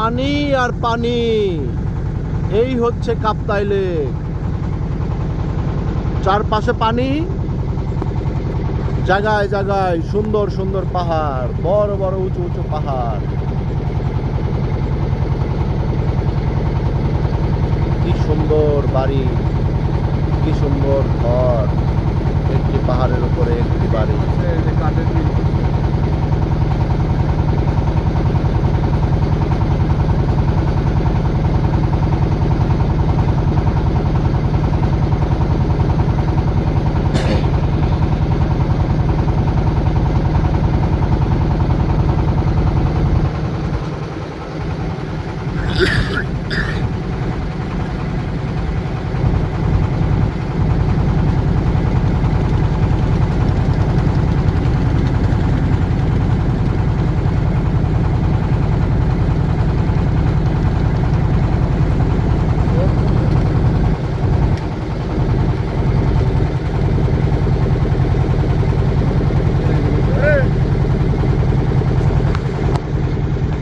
পানি আর পানি। এই হচ্ছে কাপ্তাই লেক। চারপাশে পানি, জায়গায় জায়গায় সুন্দর সুন্দর পাহাড়, বড় বড় উঁচু উঁচু পাহাড়। কি সুন্দর বাড়ি, কি সুন্দর ঘর, একটি পাহাড়ের উপরে একটি বাড়ি। কাঠের